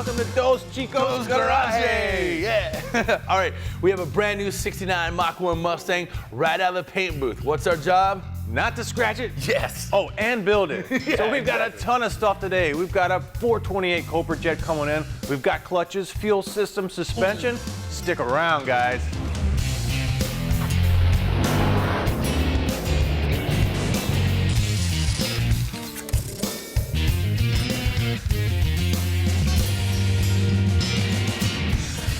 welcome to TwoGuysGarage. Yeah. All right, we have a brand new 69 Mach 1 Mustang right out of the paint booth. What's our job? Not to scratch it? Yes. Oh, and build it. Yeah, so we've got a ton of stuff today. We've got a 428 Cobra jet coming in. We've got clutches, fuel system, suspension. Stick around, guys.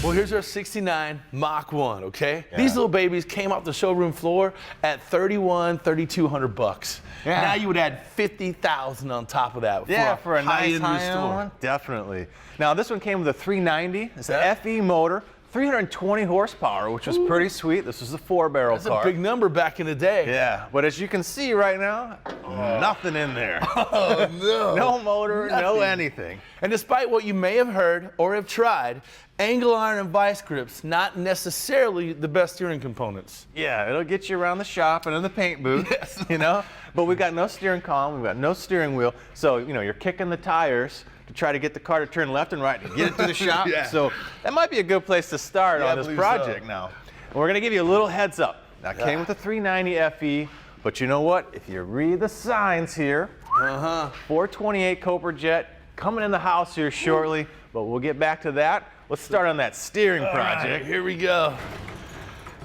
Well, here's our 69 Mach 1, okay? Yeah. These little babies came off the showroom floor at $3,200 bucks. Yeah. Now you would add $50,000 on top of that. Yeah, for a nice high-end high-end one. Definitely. Now this one came with a 390. It's an FE motor. 320 horsepower, which was pretty sweet. This was a 4-barrel car. That's a big number back in the day. Yeah, but as you can see right now, nothing in there. Oh, no. No motor, Nothing. no anything. And despite what you may have heard or have tried, angle iron and vice grips, not necessarily the best steering components. Yeah, it'll get you around the shop and in the paint booth, Yes. you know? But we've got no steering column, we've got no steering wheel, so, you know, you're kicking the tires to try to get the car to turn left and right to get it to the shop. Yeah. So that might be a good place to start Yeah, I on this believe project so. now. And we're gonna give you a little heads up. Now, it came with a 390 FE, but you know what? If you read the signs here, 428 Cobra jet coming in the house here shortly, but we'll get back to that. Let's start on that steering project. All right, here we go.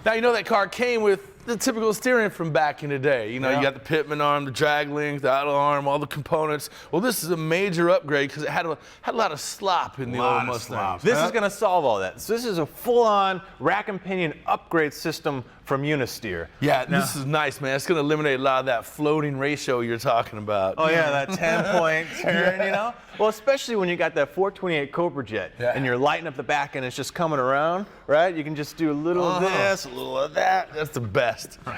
Now, you know that car came with the typical steering from back in the day. You know, Yeah. you got the pitman arm, the drag link, the idle arm, all the components. Well, this is a major upgrade because it had a lot of slop in the old Mustang. This is going to solve all that. So this is a full-on rack and pinion upgrade system from Unisteer. Yeah, this is nice, man. It's going to eliminate a lot of that floating ratio you're talking about. Oh yeah, that 10-point turn, you know? Well, especially when you got that 428 Cobra jet and you're lighting up the back and it's just coming around, right? You can just do a little of this, a little of that. That's the best. All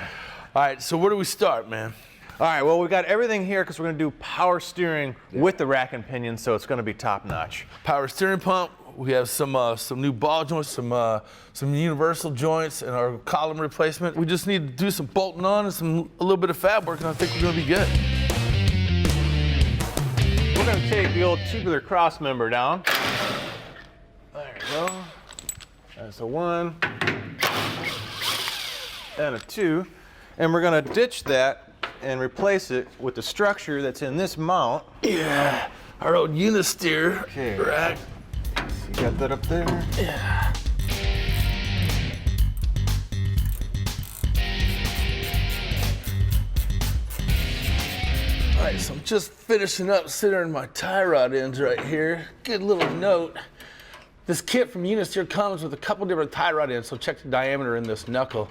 right, so where do we start, man? All right, well, we've got everything here because we're going to do power steering with the rack and pinion, so it's going to be top-notch. Power steering pump. We have some new ball joints, some universal joints, and our column replacement. We just need to do some bolting on and a little bit of fab work, and I think we're going to be good. We're going to take the old tubular cross member down. There we go. That's a 1 and a 2. And we're going to ditch that and replace it with the structure that's in this mount. Yeah, our old Unisteer rack. You got that up there? Yeah. All right, so I'm just finishing up centering my tie rod ends right here. Good little note. This kit from Unisteer comes with a couple different tie rod ends, so check the diameter in this knuckle.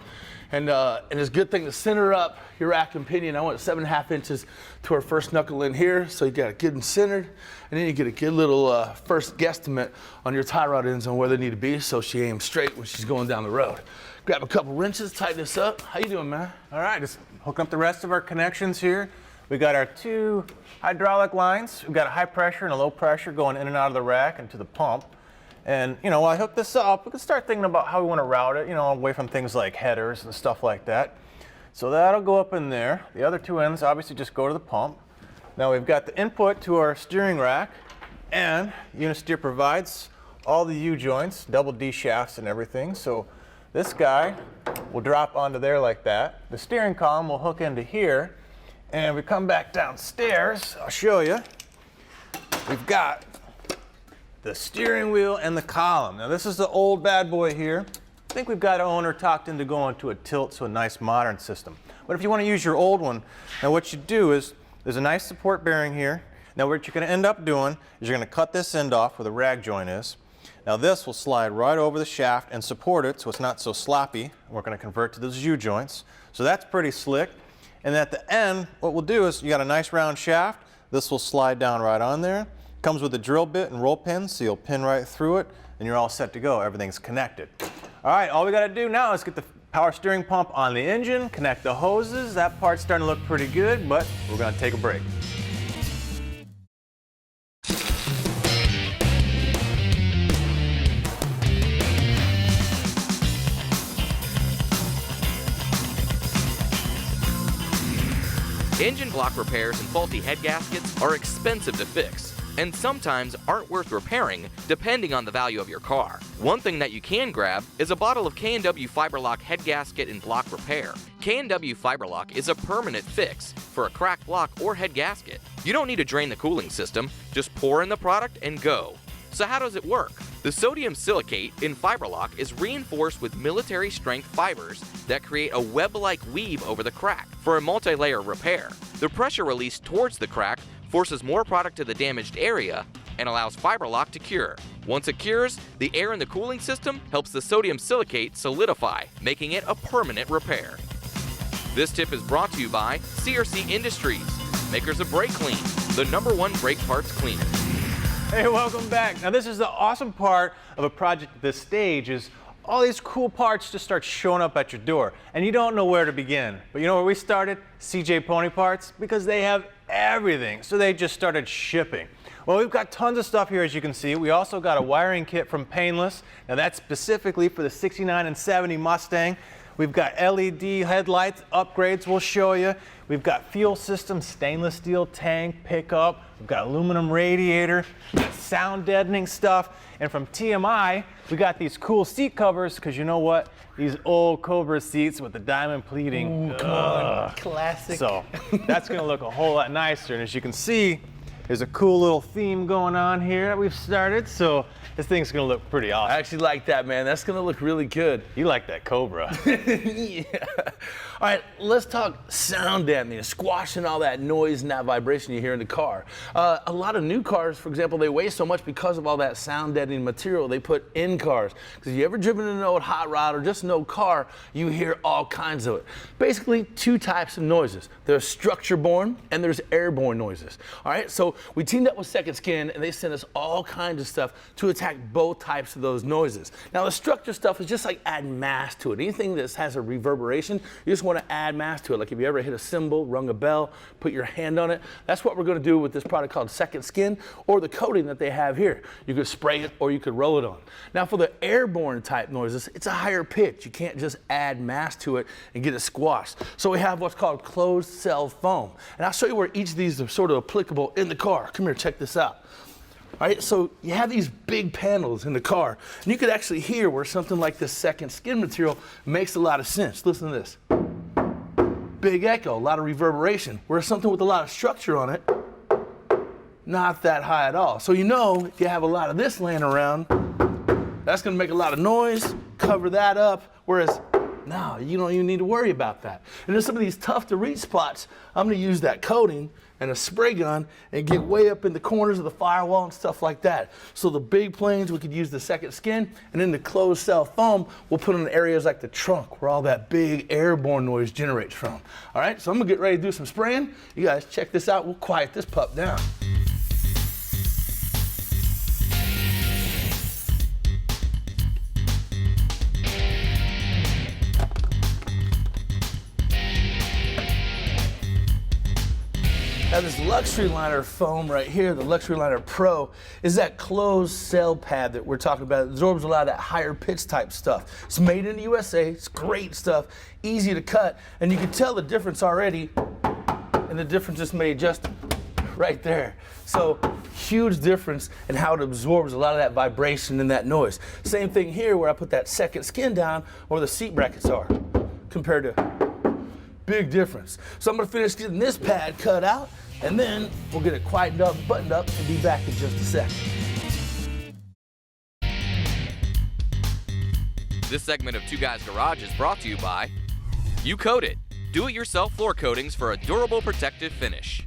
And it's a good thing to center up your rack and pinion. I went 7.5 inches to our first knuckle in here, so you got it good and centered, and then you get a good little first guesstimate on your tie rod ends on where they need to be, so she aims straight when she's going down the road. Grab a couple wrenches, tighten this up. How you doing, man? All right, just hooking up the rest of our connections here. We got our 2 hydraulic lines. We've got a high pressure and a low pressure going in and out of the rack and to the pump. And, you know, while I hook this up, we can start thinking about how we want to route it, you know, away from things like headers and stuff like that. So that'll go up in there. The other 2 ends obviously just go to the pump. Now we've got the input to our steering rack, and Unisteer provides all the U-joints, double D shafts and everything. So this guy will drop onto there like that. The steering column will hook into here, and we come back downstairs. I'll show you. We've got the steering wheel and the column. Now this is the old bad boy here. I think we've got our owner talked into going to a tilt, so a nice modern system. But if you want to use your old one, now what you do is, there's a nice support bearing here. Now what you're going to end up doing is you're going to cut this end off where the rag joint is. Now this will slide right over the shaft and support it so it's not so sloppy. We're going to convert to those U-joints. So that's pretty slick. And at the end, what we'll do is you got a nice round shaft. This will slide down right on there. Comes with a drill bit and roll pins, so you'll pin right through it, and you're all set to go. Everything's connected. All right, all we got to do now is get the power steering pump on the engine, connect the hoses. That part's starting to look pretty good, but we're going to take a break. Engine block repairs and faulty head gaskets are expensive to fix. and sometimes aren't worth repairing depending on the value of your car. One thing that you can grab is a bottle of K&W Fiberlock head gasket and block repair. K&W Fiberlock is a permanent fix for a cracked block or head gasket. You don't need to drain the cooling system, just pour in the product and go. So how does it work? The sodium silicate in Fiberlock is reinforced with military-strength fibers that create a web-like weave over the crack for a multi-layer repair. The pressure released towards the crack forces more product to the damaged area and allows Fiberlock to cure. Once it cures, the air in the cooling system helps the sodium silicate solidify, making it a permanent repair. This tip is brought to you by CRC Industries, makers of Brake Clean, the #1 brake parts cleaner. Hey, welcome back. Now this is the awesome part of a project at this stage is all these cool parts just start showing up at your door and you don't know where to begin. But you know where we started? CJ Pony Parts, because they have everything. So they just started shipping. Well, we've got tons of stuff here, as you can see. We also got a wiring kit from Painless. Now that's specifically for the 69 and 70 Mustang. We've got LED headlights, upgrades we'll show you. We've got fuel system, stainless steel tank, pickup. We've got aluminum radiator, sound deadening stuff. And from TMI, we got these cool seat covers, because you know what? These old Cobra seats with the diamond pleating. Ooh, come on. Classic. So that's gonna look a whole lot nicer. And as you can see, there's a cool little theme going on here that we've started. So this thing's gonna look pretty awesome. I actually like that, man. That's gonna look really good. You like that Cobra. Yeah. All right, let's talk sound dampening, squashing all that noise and that vibration you hear in the car. A lot of new cars, for example, they weigh so much because of all that sound deadening material they put in cars. Because you ever driven an old hot rod or just an old car, you hear all kinds of it. Basically, two types of noises. There's structure-borne and there's airborne noises. All right, so we teamed up with Second Skin and they sent us all kinds of stuff to attack both types of those noises. Now, the structure stuff is just like adding mass to it. Anything that has a reverberation, you just want to add mass to it. Like if you ever hit a cymbal, rung a bell, put your hand on it, that's what we're going to do with this product called Second Skin, or the coating that they have here. You could spray it or you could roll it on. Now for the airborne type noises, it's a higher pitch. You can't just add mass to it and get it squashed. So we have what's called closed cell foam. And I'll show you where each of these are sort of applicable in the car. Come here, check this out. All right, so you have these big panels in the car, and you could actually hear where something like this Second Skin material makes a lot of sense. Listen to this. Big echo, a lot of reverberation. Where something with a lot of structure on it, not that high at all. So you know, if you have a lot of this laying around, that's gonna make a lot of noise, cover that up, whereas no, you don't even need to worry about that. And then some of these tough to reach spots, I'm gonna use that coating and a spray gun and get way up in the corners of the firewall and stuff like that. So the big planes, we could use the Second Skin, and then the closed cell foam, we'll put in areas like the trunk where all that big airborne noise generates from. All right, so I'm gonna get ready to do some spraying. You guys check this out, we'll quiet this pup down. Now this Luxury Liner foam right here, the Luxury Liner Pro, is that closed cell pad that we're talking about. It absorbs a lot of that higher pitch type stuff. It's made in the USA, it's great stuff, easy to cut, and you can tell the difference already, and the difference is made just right there. So huge difference in how it absorbs a lot of that vibration and that noise. Same thing here where I put that Second Skin down where the seat brackets are compared to big difference. So I'm gonna finish getting this pad cut out, and then we'll get it quietened up, buttoned up, and be back in just a second. This segment of Two Guys Garage is brought to you by You Coat It. Do-it-yourself floor coatings for a durable protective finish.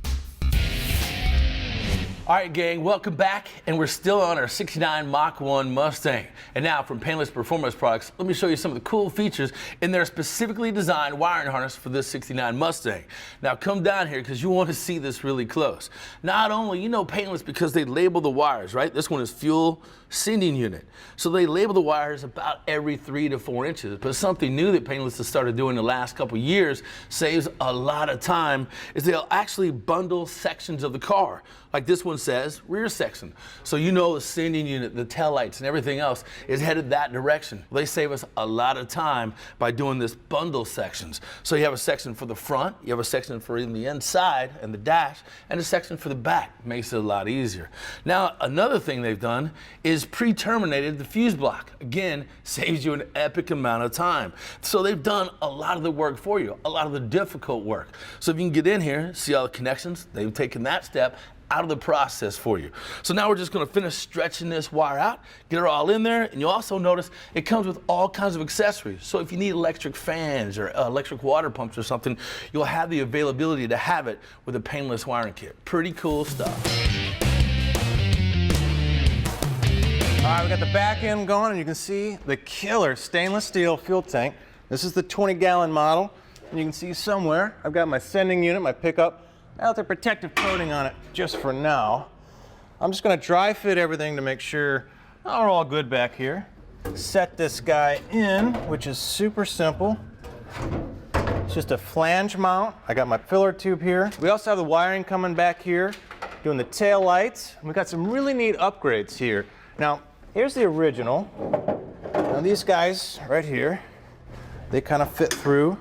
All right, gang, welcome back, and we're still on our 69 Mach 1 Mustang. And now from Painless Performance Products, let me show you some of the cool features in their specifically designed wiring harness for this 69 Mustang. Now come down here because you want to see this really close. Not only, you know Painless because they label the wires, right? This one is fuel sending unit. So they label the wires about every 3 to 4 inches. But something new that Painless has started doing the last couple years saves a lot of time is they'll actually bundle sections of the car. Like this one's says rear section. So you know the sending unit, the taillights, and everything else is headed that direction. They save us a lot of time by doing this bundle sections. So you have a section for the front, you have a section for in the inside and the dash, and a section for the back. Makes it a lot easier. Now, another thing they've done is pre-terminated the fuse block. Again, saves you an epic amount of time. So they've done a lot of the work for you, a lot of the difficult work. So if you can get in here, see all the connections, they've taken that step out of the process for you. So now we're just gonna finish stretching this wire out, get it all in there, and you'll also notice it comes with all kinds of accessories. So if you need electric fans or electric water pumps or something, you'll have the availability to have it with a painless wiring kit. Pretty cool stuff. All right, we got the back end going, and you can see the killer stainless steel fuel tank. This is the 20-gallon model, and you can see somewhere, I've got my sending unit, my pickup, out the protective coating on it just for now. I'm just gonna dry fit everything to make sure we're all good back here. Set this guy in, which is super simple. It's just a flange mount. I got my filler tube here. We also have the wiring coming back here, doing the tail lights. We've got some really neat upgrades here. Now, here's the original. Now these guys right here, they kind of fit through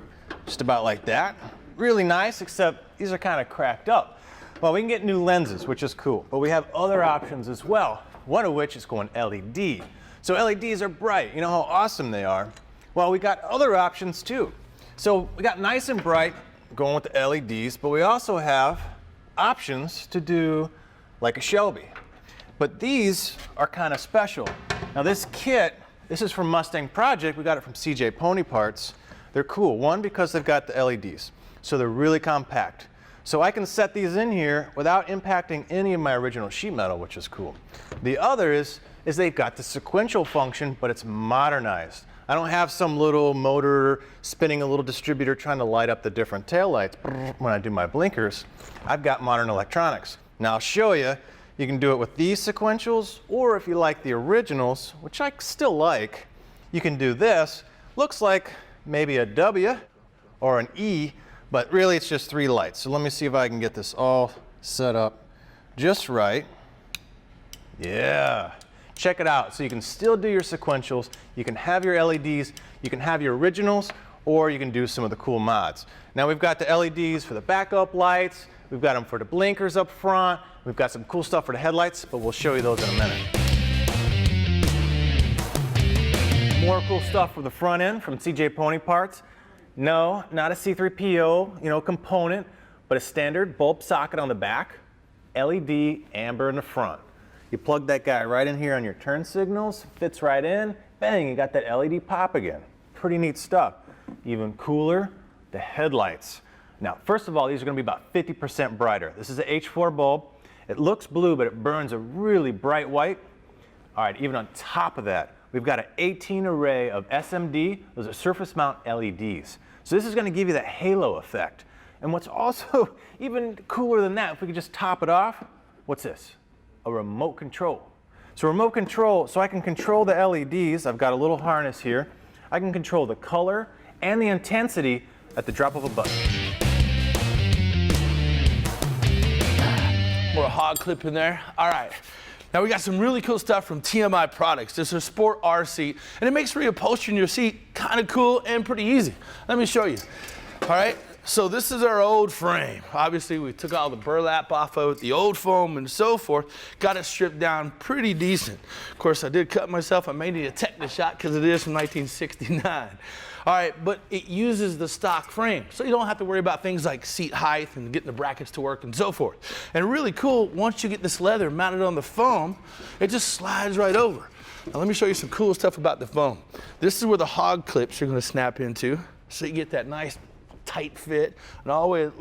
just about like that. Really nice, except these are kind of cracked up. Well, we can get new lenses, which is cool, but we have other options as well, one of which is going LED. So LEDs are bright. You know how awesome they are? Well, we got other options too. So we got nice and bright going with the LEDs, but we also have options to do like a Shelby. But these are kind of special. Now this kit, this is from Mustang Project. We got it from CJ Pony Parts. They're cool. One, because they've got the LEDs. So they're really compact. So I can set these in here without impacting any of my original sheet metal, which is cool. The other is they've got the sequential function, but it's modernized. I don't have some little motor spinning a little distributor trying to light up the different taillights when I do my blinkers. I've got modern electronics. Now I'll show you, you can do it with these sequentials, or if you like the originals, which I still like, you can do this. Looks like maybe a W or an E, but really it's just 3 lights. So let me see if I can get this all set up just right. Yeah, check it out. So you can still do your sequentials, you can have your LEDs, you can have your originals, or you can do some of the cool mods. Now we've got the LEDs for the backup lights, we've got them for the blinkers up front, we've got some cool stuff for the headlights, but we'll show you those in a minute. More cool stuff for the front end from CJ Pony Parts. No, not a C3PO, component, but a standard bulb socket on the back, LED amber in the front. You plug that guy right in here on your turn signals, fits right in, bang, you got that LED pop again. Pretty neat stuff. Even cooler, the headlights. Now, first of all, these are gonna be about 50% brighter. This is an H4 bulb. It looks blue, but it burns a really bright white. All right, even on top of that, we've got an 18 array of SMD, those are surface mount LEDs. So this is gonna give you that halo effect. And what's also even cooler than that, if we could just top it off, what's this? A remote control. So remote control, so I can control the LEDs, I've got a little harness here. I can control the color and the intensity at the drop of a button. More hog clip in there. All right. Now we got some really cool stuff from TMI Products. This is a Sport R seat, and it makes reupholstering your seat kind of cool and pretty easy. Let me show you. All right, so this is our old frame. Obviously, we took all the burlap off of it, the old foam and so forth, got it stripped down pretty decent. Of course, I did cut myself. I may need a tetanus shot because it is from 1969. All right, but it uses the stock frame, so you don't have to worry about things like seat height and getting the brackets to work and so forth. And really cool, once you get this leather mounted on the foam, it just slides right over. Now let me show you some cool stuff about the foam. This is where the hog clips are gonna snap into, so you get that nice tight fit and all the way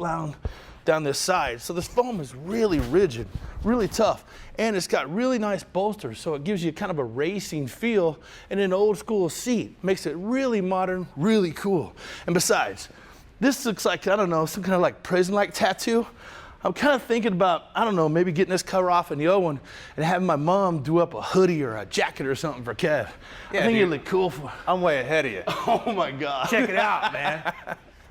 down this side. So this foam is really rigid, really tough, and it's got really nice bolsters, so it gives you kind of a racing feel in an old school seat. Makes it really modern, really cool. And besides, this looks like, I don't know, some kind of like prison-like tattoo. I'm kind of thinking about, I don't know, maybe getting this cover off in the old one and having my mom do up a hoodie or a jacket or something for Kev. Yeah, I think dude, it'd look cool for. I'm way ahead of you. Oh my God. Check it out, man.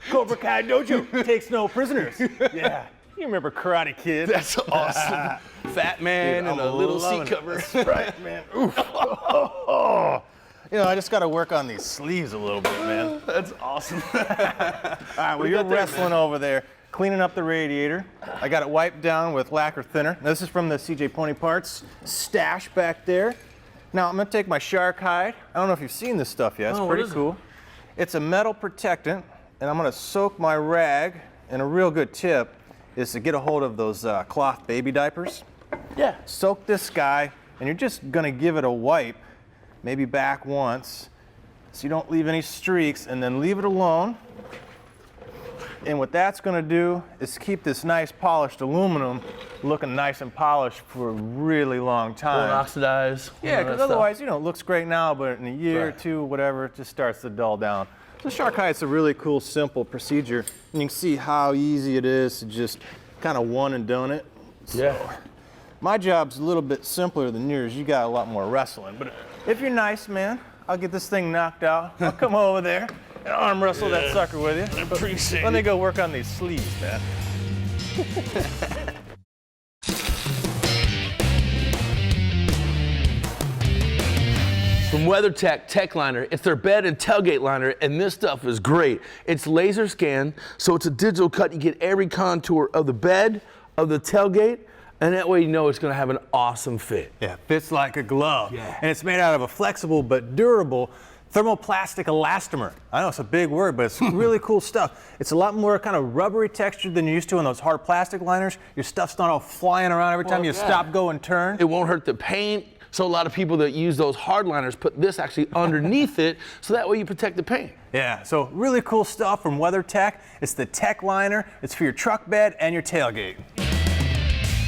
Cobra Kai Dojo takes no prisoners. Yeah. You remember Karate Kid? That's awesome. Fat man Dude, and I'm a little seat loving it. cover. That's right, man. Oof. You know, I just got to work on these sleeves a little bit, man. That's awesome. All right, well, you're wrestling over there, cleaning up the radiator. I got it wiped down with lacquer thinner. Now, this is from the CJ Pony Parts stash back there. Now, I'm going to take my shark hide. I don't know if you've seen this stuff yet. It's pretty cool. It's a metal protectant, and I'm going to soak my rag, and a real good tip is to get a hold of those cloth baby diapers. Yeah. Soak this guy, and you're just going to give it a wipe, maybe back once, so you don't leave any streaks, and then leave it alone. And what that's going to do is keep this nice polished aluminum looking nice and polished for a really long time. Won't oxidize. Yeah, because otherwise, you know, it looks great now, but in a year or two, whatever, it just starts to dull down. So shark hide's a really cool, simple procedure. And you can see how easy it is to just kind of one and done it. Yeah. So, my job's a little bit simpler than yours. You got a lot more wrestling. But if you're nice, man, I'll get this thing knocked out. I'll come over there and arm wrestle that sucker with you. I appreciate Let it. me go work on these sleeves, man. From WeatherTech Techliner, it's their bed and tailgate liner, and this stuff is great. It's laser scan, so it's a digital cut. You get every contour of the bed, of the tailgate, and that way you know it's gonna have an awesome fit. Yeah, fits like a glove. Yeah. And it's made out of a flexible but durable thermoplastic elastomer. I know it's a big word, but it's really cool stuff. It's a lot more kind of rubbery texture than you're used to in those hard plastic liners. Your stuff's not all flying around every time you stop, go, and turn. It won't hurt the paint. So a lot of people that use those hard liners put this actually underneath it, so that way you protect the paint. Yeah, so really cool stuff from WeatherTech. It's the Techliner. It's for your truck bed and your tailgate.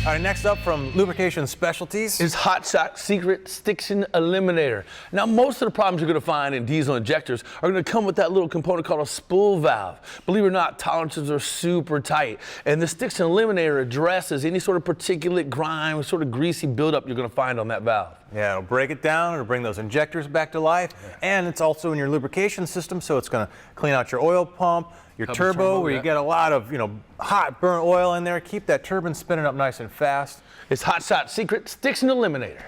All right, next up from Lubrication Specialties is Hot Shot Secret Stiction Eliminator. Now, most of the problems you're going to find in diesel injectors are going to come with that little component called a spool valve. Believe it or not, tolerances are super tight, and the Stiction Eliminator addresses any sort of particulate grime, sort of greasy buildup you're going to find on that valve. Yeah, it'll break it down, it'll bring those injectors back to life, and it's also in your lubrication system, so it's going to clean out your oil pump, your turbo, where you get a lot of, hot burnt oil in there. Keep that turbine spinning up nice and fast. It's Hot Shot Secret Stiction Eliminator.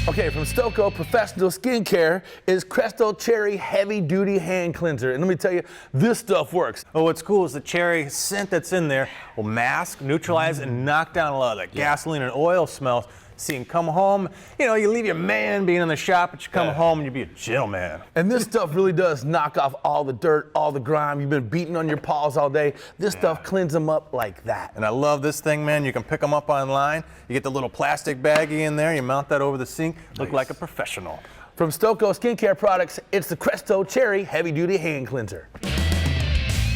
Okay, from Stoco Professional Skincare is Cresto Cherry Heavy Duty Hand Cleanser. And let me tell you, this stuff works. Oh, what's cool is the cherry scent that's in there will mask, neutralize, and knock down a lot of that gasoline and oil smells. So you can come home, you leave your man being in the shop, but you come home and you be a gentleman. And this stuff really does knock off all the dirt, all the grime. You've been beating on your paws all day. This stuff cleans them up like that. And I love this thing, man. You can pick them up online. You get the little plastic baggie in there. You mount that over the sink. Look like a professional. From Stoco Skincare Products, it's the Cresto Cherry Heavy Duty Hand Cleanser.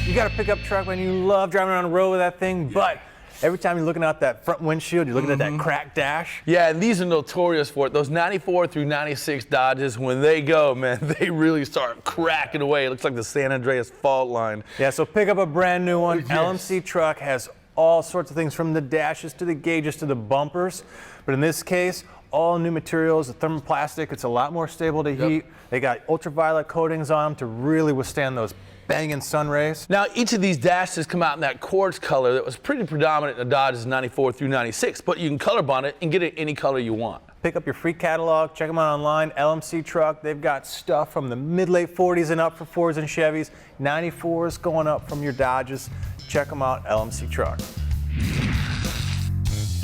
You got a pickup truck, man. You love driving around the road with that thing, but every time you're looking out that front windshield, you're looking at that cracked dash. Yeah, and these are notorious for it. Those 94 through 96 Dodges, when they go, man, they really start cracking away. It looks like the San Andreas fault line. Yeah, so pick up a brand new one. Yes. LMC Truck has all sorts of things, from the dashes to the gauges to the bumpers. But in this case, all new materials, the thermoplastic, it's a lot more stable to heat. They got ultraviolet coatings on them to really withstand those banging sun rays. Now, each of these dashes come out in that quartz color that was pretty predominant in the Dodges 94 through 96, but you can color bond it and get it any color you want. Pick up your free catalog, check them out online, LMC Truck. They've got stuff from the mid-late 40s and up for Fords and Chevys, 94s going up from your Dodges. Check them out, LMC Truck.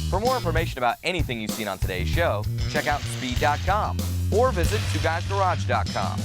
For more information about anything you've seen on today's show, check out speed.com or visit TwoGuysGarage.com.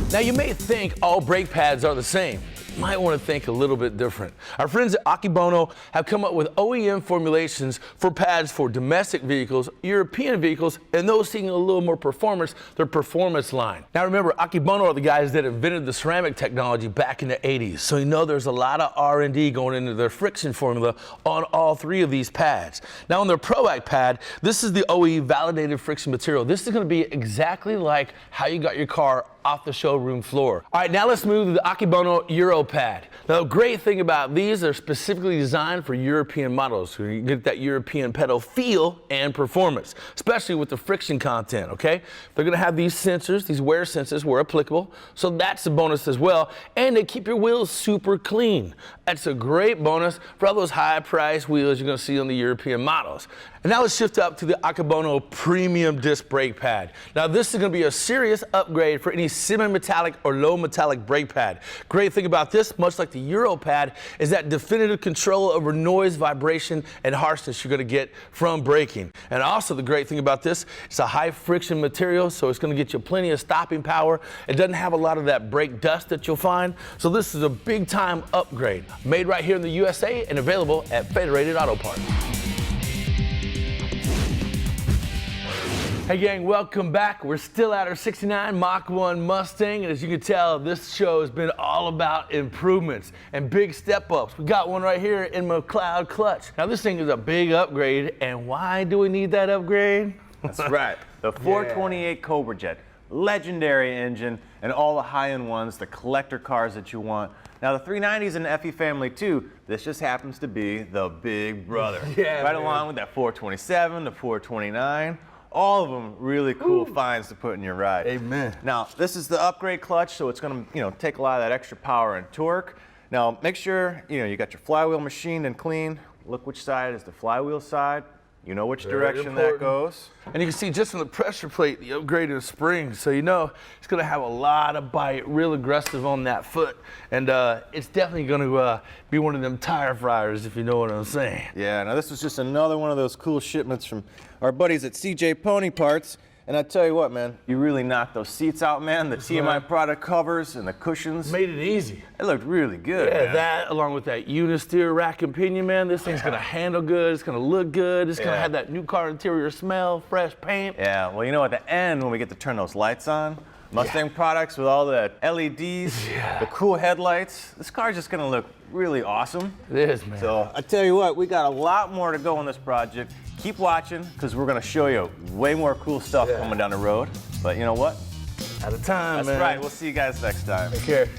Now, you may think all brake pads are the same. You might want to think a little bit different. Our friends at Akebono have come up with OEM formulations for pads for domestic vehicles, European vehicles, and those seeking a little more performance, their performance line. Now remember, Akebono are the guys that invented the ceramic technology back in the 80s, so you know there's a lot of R&D going into their friction formula on all three of these pads. Now on their ProAct pad, this is the OE validated friction material. This is going to be exactly like how you got your car off the showroom floor. All right, now let's move to the Akebono Euro Pad. Now, the great thing about these, they're specifically designed for European models, so you get that European pedal feel and performance, especially with the friction content, okay? They're gonna have these sensors, these wear sensors where applicable, so that's a bonus as well, and they keep your wheels super clean. That's a great bonus for all those high-priced wheels you're gonna see on the European models. And now let's shift up to the Akebono Premium Disc Brake Pad. Now this is gonna be a serious upgrade for any semi-metallic or low metallic brake pad. Great thing about this, much like the Euro Pad, is that definitive control over noise, vibration, and harshness you're gonna get from braking. And also the great thing about this, it's a high friction material, so it's gonna get you plenty of stopping power. It doesn't have a lot of that brake dust that you'll find, so this is a big time upgrade. Made right here in the USA and available at Federated Auto Parts. Hey gang, welcome back. We're still at our 69 Mach 1 Mustang, and as you can tell, this show has been all about improvements and big step-ups. We got one right here in McLeod Clutch. Now this thing is a big upgrade, and why do we need that upgrade? That's right. The 428 Cobra Jet, legendary engine, and all the high-end ones, the collector cars that you want. Now the 390s in the FE family too, this just happens to be the big brother. Yeah, right man. Along with that 427, the 429. All of them really cool finds to put in your ride. Amen. Now, this is the upgrade clutch, so it's gonna, take a lot of that extra power and torque. Now, make sure, you got your flywheel machined and clean. Look which side is the flywheel side. You know which direction that goes. And you can see just on the pressure plate, the upgraded springs. So you know it's gonna have a lot of bite, real aggressive on that foot. And it's definitely gonna be one of them tire fryers, if you know what I'm saying. Yeah, now this was just another one of those cool shipments from our buddies at CJ Pony Parts. And I tell you what, man, you really knocked those seats out, man. The TMI product covers and the cushions. Made it easy. It looked really good, Yeah, man. that along with that unisteer rack and pinion, man, this thing's gonna handle good, it's gonna look good, it's gonna have that new car interior smell, fresh paint. Yeah, well, at the end, when we get to turn those lights on, Mustang products with all the LEDs, the cool headlights, this car's just gonna look really awesome. It is, man. So I tell you what, we got a lot more to go on this project. Keep watching, because we're gonna show you way more cool stuff coming down the road. But you know what? Out of time, man. That's right, we'll see you guys next time. Take care.